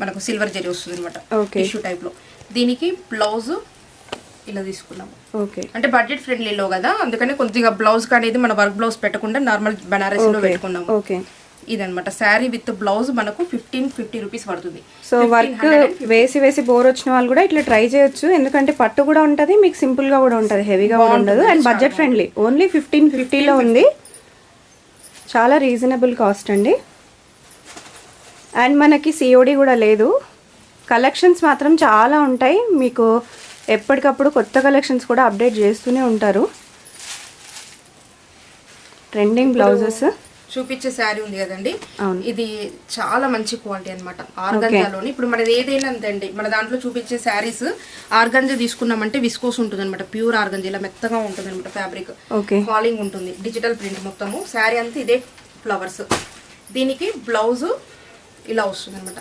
మనకు సిల్వర్ జరీ వస్తుంది అనమాట, Okay. టిష్యూ టైప్ లో. దీనికి బ్లౌజ్ ఇలా తీసుకున్నాము. ఓకే, అంటే బడ్జెట్ ఫ్రెండ్లీలో కదా, అందుకని కొద్దిగా బ్లౌజ్ అనేది మన వర్క్ బ్లౌజ్ పెట్టకుండా నార్మల్ బనారసీలో పెట్టుకున్నాము. ఓకే. ఇదనమాట శారీ విత్ బ్లౌజ్ మనకు 1550 రూపీస్ పడుతుంది. సో వర్క్ వేసి బోర్ వచ్చిన వాళ్ళు కూడా ఇట్లా ట్రై చేయొచ్చు, ఎందుకంటే పట్టు కూడా ఉంటుంది, మీకు సింపుల్ గా కూడా ఉంటుంది, హెవీగా కూడా ఉండదు, అండ్ బడ్జెట్ ఫ్రెండ్లీ. ఓన్లీ 1550లో ఉంది, చాలా రీజనబుల్ కాస్ట్ అండి. అండ్ మనకి సిఓడి కూడా లేదు. కలెక్షన్స్ మాత్రం చాలా ఉంటాయి, మీకు ఎప్పటికప్పుడు కొత్త కలెక్షన్స్ కూడా అప్డేట్ చేస్తూనే ఉంటారు. ట్రెండింగ్ బ్లౌజెస్ చూపించే శారీ ఉంది కదండి, ఇది చాలా మంచి క్వాలిటీ అనమాట. ఆర్గంజాలోని ఇప్పుడు మనది ఏదైనా అంతండి, మన దాంట్లో చూపించే శారీస్ ఆర్గంజా తీసుకున్నామంటే విస్కోస్ ఉంటుంది అనమాట, ప్యూర్ ఆర్గంజా, ఇలా మెత్తగా ఉంటుంది అనమాట ఫ్యాబ్రిక్, ఫాలింగ్ ఉంటుంది, డిజిటల్ ప్రింట్ మొత్తము. శారీ అంతా ఇదే ఫ్లవర్స్. దీనికి బ్లౌజ్ ఇలా వస్తుంది అనమాట.